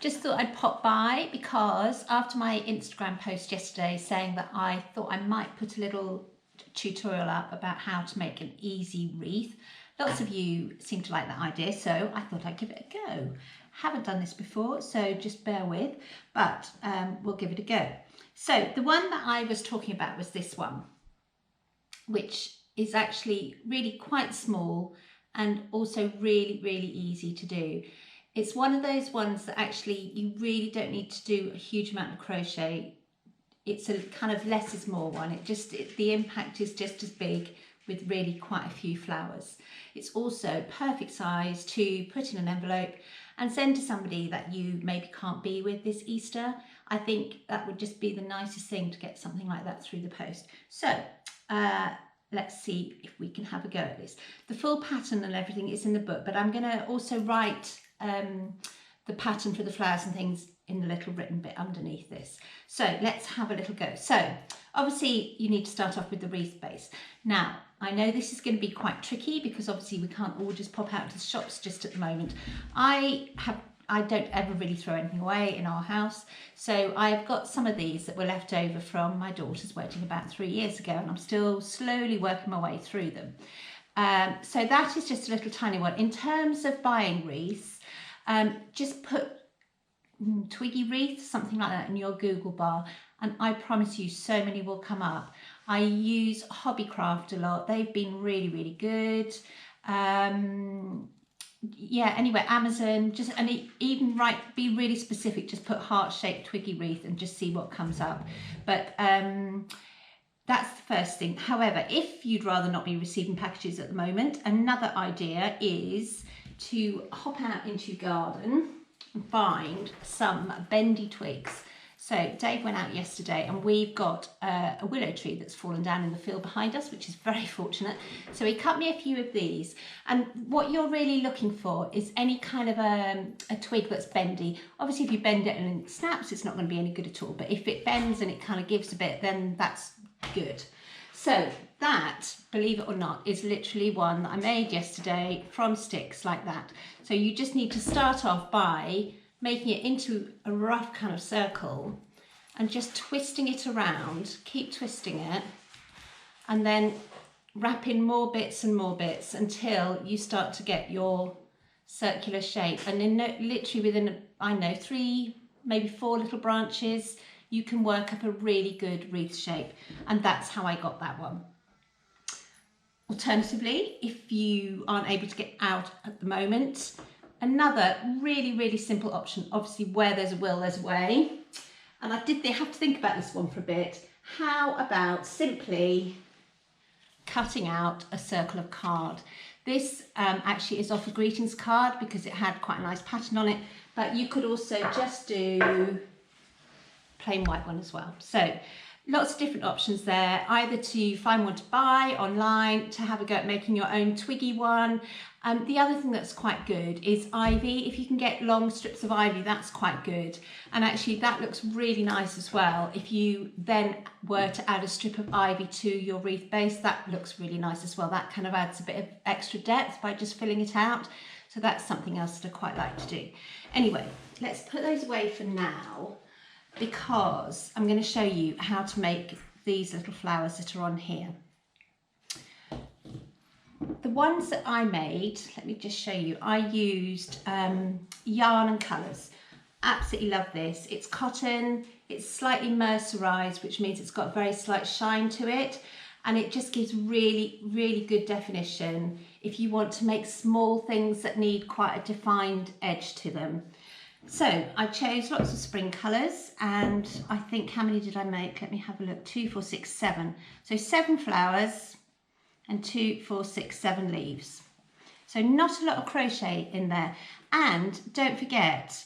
just thought I'd pop by because after my Instagram post yesterday saying that I thought I might put a little tutorial up about how to make an easy wreath, lots of you seem to like that idea, so I thought I'd give it a go. Haven't done this before, so just bear with, but we'll give it a go. So the one that I was talking about was this one, which is actually really quite small and also really, really easy to do. It's one of those ones that actually you really don't need to do a huge amount of crochet. It's a kind of less is more one. The impact is just as big with really quite a few flowers. It's also perfect size to put in an envelope and send to somebody that you maybe can't be with this Easter. I think that would just be the nicest thing to get something like that through the post. So let's see if we can have a go at this. The full pattern and everything is in the book, but I'm going to also write the pattern for the flowers and things in the little written bit underneath this. So let's have a little go. So obviously you need to start off with the wreath base. Now I know this is going to be quite tricky because obviously we can't all just pop out to the shops just at the moment. I don't ever really throw anything away in our house, so I've got some of these that were left over from my daughter's wedding about 3 years ago, and I'm still slowly working my way through them. So that is just a little tiny one. In terms of buying wreaths, just put twiggy wreath, something like that, in your Google bar, and I promise you so many will come up. I use Hobbycraft a lot. They've been really, really good. Yeah, anyway, Amazon, be really specific, just put heart-shaped twiggy wreath and just see what comes up. But that's the first thing. However, if you'd rather not be receiving packages at the moment, another idea is to hop out into your garden and find some bendy twigs. So Dave went out yesterday and we've got a willow tree that's fallen down in the field behind us, which is very fortunate. So he cut me a few of these, and what you're really looking for is any kind of a twig that's bendy. Obviously if you bend it and it snaps, it's not going to be any good at all, but if it bends and it kind of gives a bit, then that's good. So that, believe it or not, is literally one that I made yesterday from sticks like that. So you just need to start off by making it into a rough kind of circle and just twisting it around, keep twisting it, and then wrap in more bits and more bits until you start to get your circular shape. And then literally within, I don't know, 3, maybe 4 little branches, you can work up a really good wreath shape. And that's how I got that one. Alternatively, if you aren't able to get out at the moment, another really, really simple option, obviously where there's a will, there's a way. And I have to think about this one for a bit. How about simply cutting out a circle of card? This actually is off a greetings card because it had quite a nice pattern on it, but you could also just do plain white one as well. So lots of different options there, either to find one to buy online, to have a go at making your own twiggy one. The other thing that's quite good is ivy. If you can get long strips of ivy, that's quite good. And actually that looks really nice as well. If you then were to add a strip of ivy to your wreath base, that looks really nice as well. That kind of adds a bit of extra depth by just filling it out. So that's something else that I quite like to do. Anyway, let's put those away for now, because I'm going to show you how to make these little flowers that are on here. The ones that I made, let me just show you, I used yarn and colours. Absolutely love this. It's cotton, it's slightly mercerised, which means it's got a very slight shine to it, and it just gives really, really good definition if you want to make small things that need quite a defined edge to them. So I chose lots of spring colours, and I think, how many did I make? Let me have a look. 2, 4, 6, 7. So 7 flowers and 2, 4, 6, 7 leaves. So not a lot of crochet in there. And don't forget,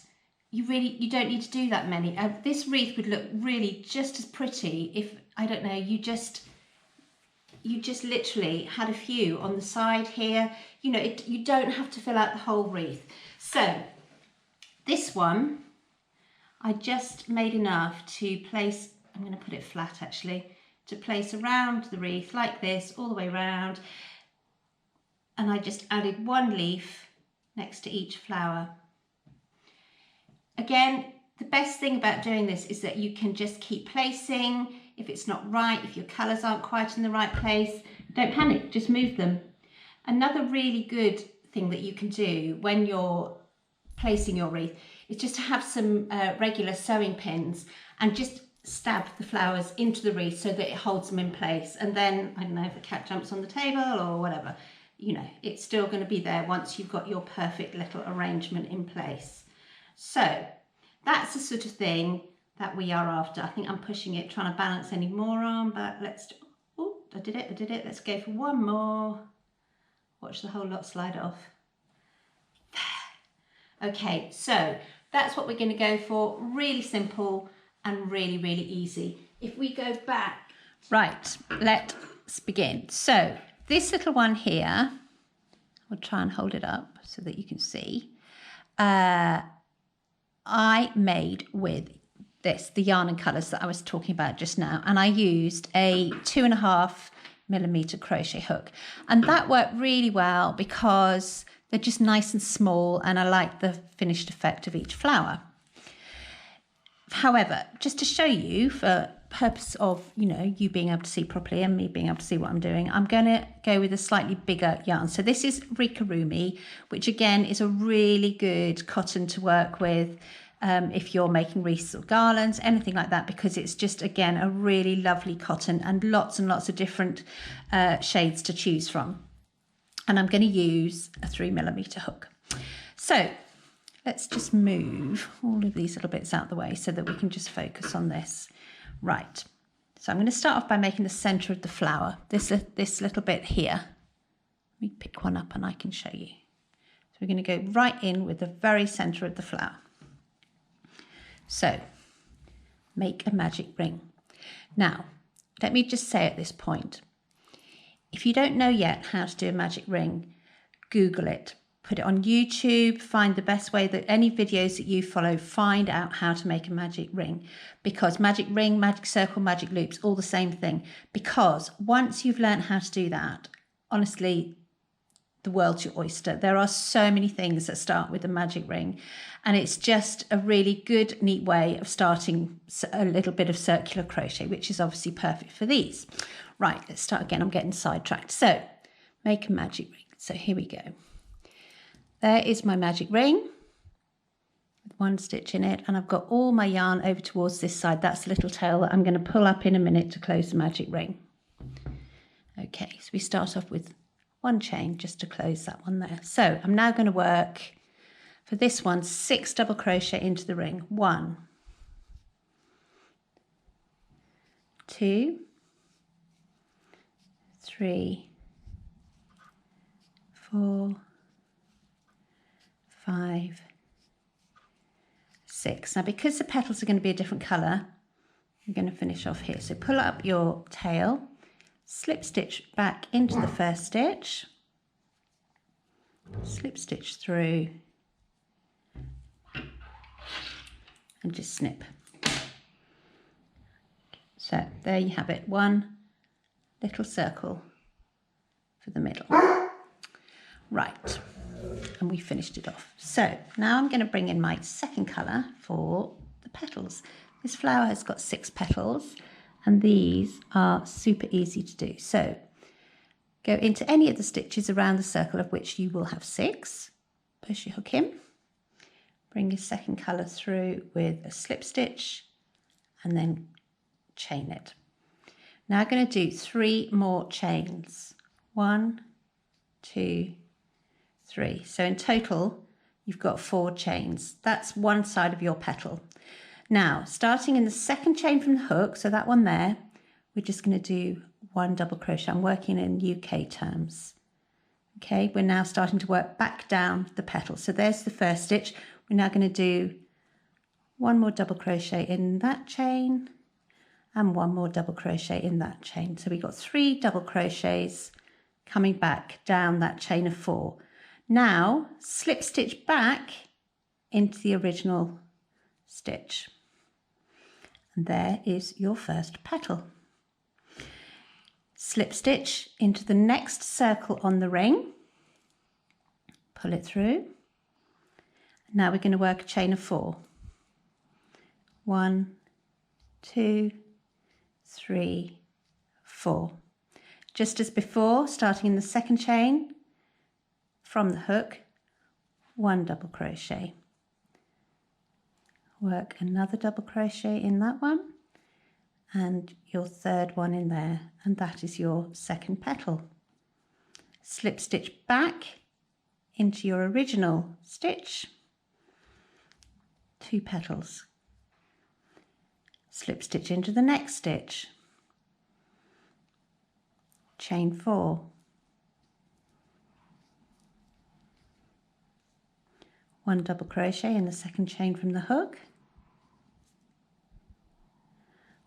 you don't need to do that many. This wreath would look really just as pretty if, I don't know, you just literally had a few on the side here. You know, you don't have to fill out the whole wreath. So this one, I just made enough to place, I'm going to put it flat actually, to place around the wreath like this, all the way around. And I just added 1 leaf next to each flower. again, the best thing about doing this is that you can just keep placing. If it's not right, if your colours aren't quite in the right place, don't panic, just move them. Another really good thing that you can do when you're placing your wreath is just to have some regular sewing pins and just stab the flowers into the wreath so that it holds them in place. And then, I don't know, if the cat jumps on the table or whatever, you know, it's still going to be there once you've got your perfect little arrangement in place. So that's the sort of thing that we are after. I think I'm pushing it, trying to balance any more on, but let's, oh, I did it. Let's go for one more. Watch the whole lot slide off. There. Okay, so that's what we're going to go for. Really simple and really, really easy. If we go back, right, let's begin. So this little one here, I'll try and hold it up so that you can see. I made with this, the yarn and colours that I was talking about just now, and I used a 2.5mm crochet hook, and that worked really well because they're just nice and small, and I like the finished effect of each flower. However, just to show you, for purpose of, you know, you being able to see properly and me being able to see what I'm doing, I'm going to go with a slightly bigger yarn. So this is Rikarumi, which again is a really good cotton to work with if you're making wreaths or garlands, anything like that, because it's just, again, a really lovely cotton and lots of different shades to choose from. And I'm going to use a 3mm hook. So let's just move all of these little bits out the way so that we can just focus on this. Right, so I'm going to start off by making the centre of the flower, this little bit here. Let me pick one up and I can show you. So we're going to go right in with the very centre of the flower. So, make a magic ring. Now, let me just say at this point, if you don't know yet how to do a magic ring, Google it. Put it on YouTube, find the best way, that any videos that you follow, find out how to make a magic ring, because magic ring, magic circle, magic loops, all the same thing. Because once you've learned how to do that, honestly, the world's your oyster. There are so many things that start with a magic ring, and it's just a really good, neat way of starting a little bit of circular crochet, which is obviously perfect for these. Right, let's start again. I'm getting sidetracked. So, make a magic ring. So here we go. There is my magic ring with one stitch in it, and I've got all my yarn over towards this side. That's the little tail that I'm going to pull up in a minute to close the magic ring. Okay, so we start off with one chain just to close that one there. So I'm now going to work for this one 6 double crochet into the ring. 1, 2, 3, 4, 5, 6. Now, because the petals are going to be a different colour, I'm going to finish off here. So pull up your tail, slip stitch back into the first stitch, slip stitch through, and just snip. So there you have it, one little circle for the middle. Right, and we finished it off. So now I'm going to bring in my second colour for the petals. This flower has got 6 petals, and these are super easy to do. So go into any of the stitches around the circle, of which you will have 6. Push your hook in, bring your second colour through with a slip stitch, and then chain it. Now I'm going to do 3 more chains. 1, 2, 3. So in total, you've got 4 chains. That's one side of your petal. Now, starting in the second chain from the hook, so that one there, we're just going to do 1 double crochet. I'm working in UK terms. Okay, we're now starting to work back down the petal. So there's the first stitch. We're now going to do 1 more double crochet in that chain and 1 more double crochet in that chain. So we've got 3 double crochets coming back down that chain of 4. Now, slip stitch back into the original stitch. And there is your first petal. Slip stitch into the next circle on the ring. Pull it through. Now we're going to work a chain of 4. 1, 2, 3, 4. Just as before, starting in the second chain from the hook, 1 double crochet. Work another double crochet in that one and your third one in there, and that is your second petal. Slip stitch back into your original stitch, 2 petals. Slip stitch into the next stitch, chain 4, 1 double crochet in the second chain from the hook,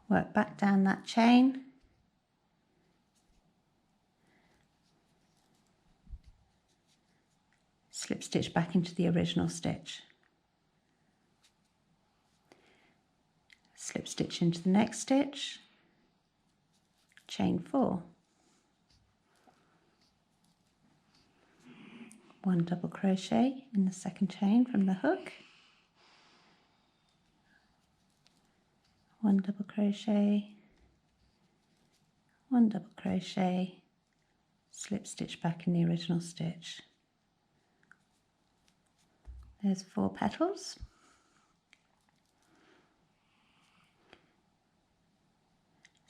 work back down that chain, slip stitch back into the original stitch, slip stitch into the next stitch, chain 4, 1 double crochet in the second chain from the hook, 1 double crochet, 1 double crochet, slip stitch back in the original stitch. There's 4 petals.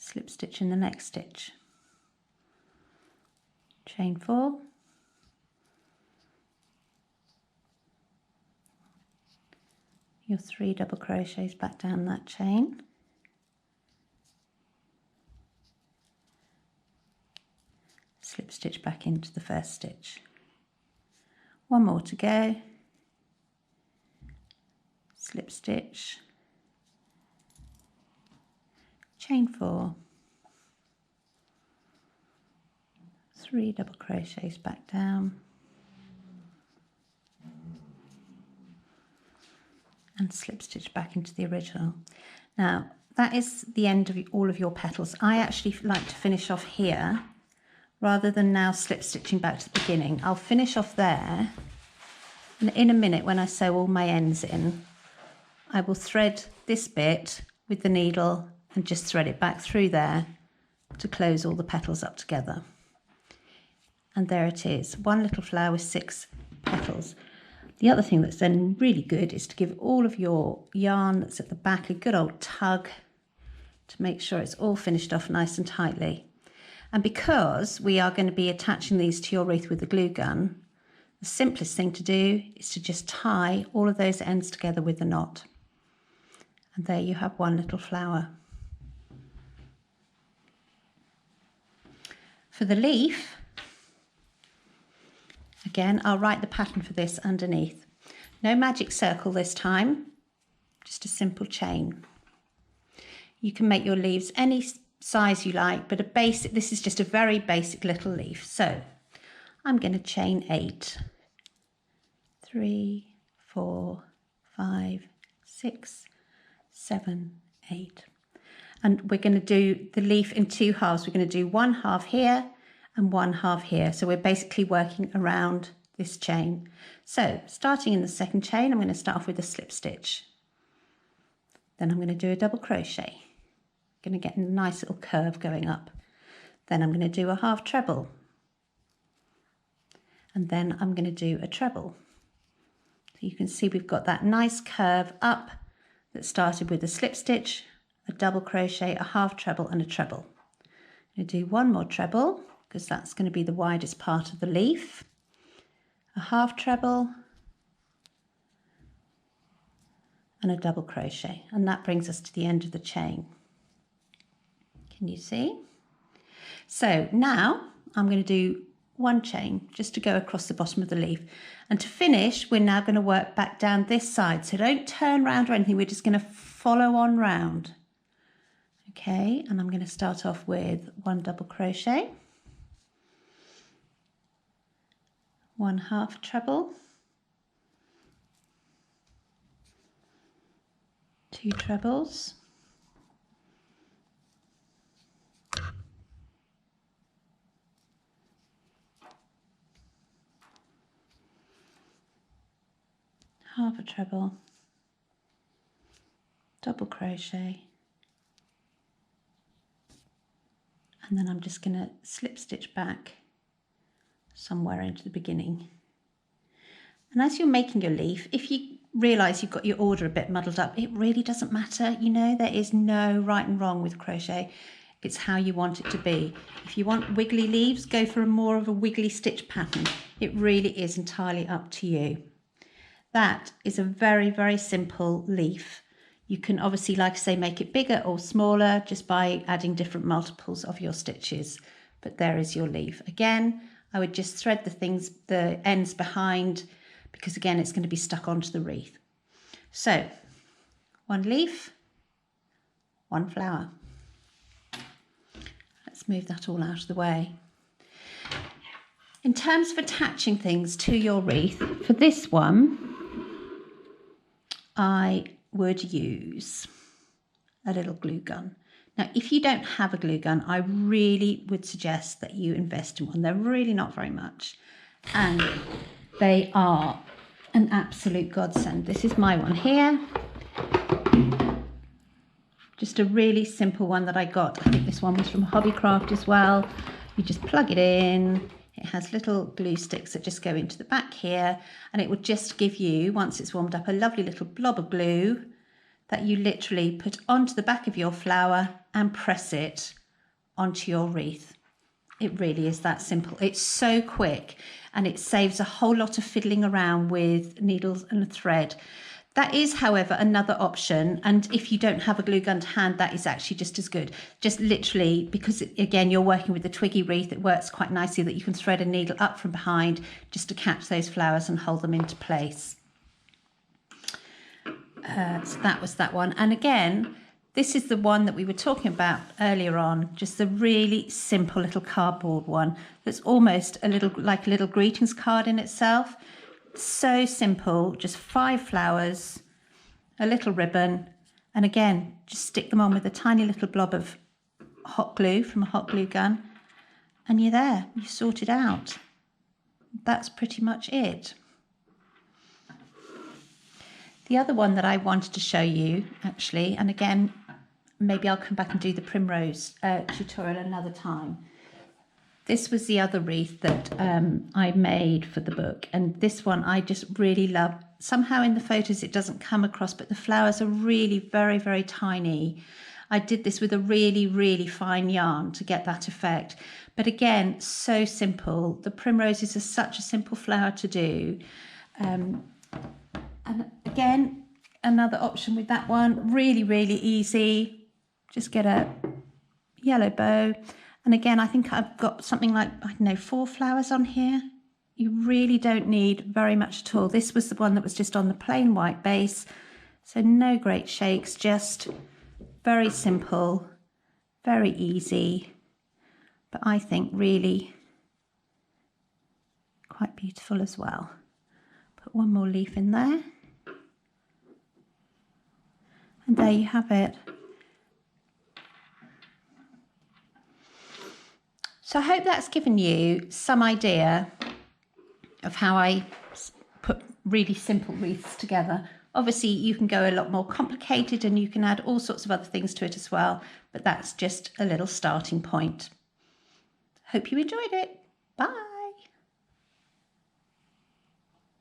Slip stitch in the next stitch, chain 4, your 3 double crochets back down that chain, slip stitch back into the first stitch. 1 more to go, slip stitch, chain 4, 3 double crochets back down, and slip stitch back into the original. Now that is the end of all of your petals. I actually like to finish off here rather than now slip stitching back to the beginning. I'll finish off there, and in a minute when I sew all my ends in, I will thread this bit with the needle and just thread it back through there to close all the petals up together. And there it is, 1 little flower with 6 petals. The other thing that's then really good is to give all of your yarn that's at the back a good old tug to make sure it's all finished off nice and tightly. And because we are going to be attaching these to your wreath with the glue gun, the simplest thing to do is to just tie all of those ends together with the knot. And there you have 1 little flower. For the leaf, again, I'll write the pattern for this underneath. No magic circle this time, just a simple chain. You can make your leaves any size you like, but this is just a very basic little leaf. So I'm going to chain 8. 3, 4, 5, 6, 7, 8. And we're going to do the leaf in 2 halves. We're going to do 1 half here and 1 half here. So we're basically working around this chain. So starting in the second chain, I'm going to start off with a slip stitch. Then I'm going to do a double crochet. I'm going to get a nice little curve going up. Then I'm going to do a half treble. And then I'm going to do a treble. So you can see we've got that nice curve up that started with a slip stitch, a double crochet, a half treble and a treble. I'm going to do 1 more treble because that's going to be the widest part of the leaf, a half treble and a double crochet, and that brings us to the end of the chain. Can you see? So now I'm going to do 1 chain just to go across the bottom of the leaf, and to finish we're now going to work back down this side, so don't turn round or anything, we're just going to follow on round. Okay, and I'm going to start off with 1 double crochet, 1 half treble, 2 trebles, half a treble, double crochet, and then I'm just going to slip stitch back somewhere into the beginning. And as you're making your leaf, if you realise you've got your order a bit muddled up, it really doesn't matter. You know, there is no right and wrong with crochet. It's how you want it to be. If you want wiggly leaves, go for more of a wiggly stitch pattern. It really is entirely up to you. That is a very, very simple leaf. You can obviously, like I say, make it bigger or smaller just by adding different multiples of your stitches. But there is your leaf. Again, I would just thread the ends behind, because again, it's going to be stuck onto the wreath. So, one leaf, one flower. Let's move that all out of the way. In terms of attaching things to your wreath, for this one, I would use a little glue gun. Now, if you don't have a glue gun, I really would suggest that you invest in one. They're really not very much, and they are an absolute godsend. This is my one here. Just a really simple one that I got. I think this one was from Hobbycraft as well. You just plug it in. It has little glue sticks that just go into the back here, and it will just give you, once it's warmed up, a lovely little blob of glue that you literally put onto the back of your flower and press it onto your wreath. It really is that simple. It's so quick, and it saves a whole lot of fiddling around with needles and thread. That is, however, another option, and if you don't have a glue gun to hand, that is actually just as good. Just literally, because again, you're working with the twiggy wreath, it works quite nicely that you can thread a needle up from behind just to catch those flowers and hold them into place. So that was that one. And again, this is the one that we were talking about earlier on, just the really simple little cardboard one that's almost a little like a little greetings card in itself. So simple, just 5 flowers, a little ribbon, and again, just stick them on with a tiny little blob of hot glue from a hot glue gun, and you're there, you sort it out. That's pretty much it. The other one that I wanted to show you, actually, and again, maybe I'll come back and do the primrose tutorial another time. This was the other wreath that I made for the book, and this one I just really love. Somehow in the photos it doesn't come across, but the flowers are really very, very tiny. I did this with a really, really fine yarn to get that effect. But again, so simple. The primroses are such a simple flower to do. And again, another option with that one, really, really easy. Just get a yellow bow. And again, I think I've got something like, I don't know, 4 flowers on here. You really don't need very much at all. This was the one that was just on the plain white base. So no great shakes, just very simple, very easy. But I think really quite beautiful as well. Put one more leaf in there. And there you have it. So I hope that's given you some idea of how I put really simple wreaths together. Obviously, you can go a lot more complicated and you can add all sorts of other things to it as well, but that's just a little starting point. Hope you enjoyed it. Bye.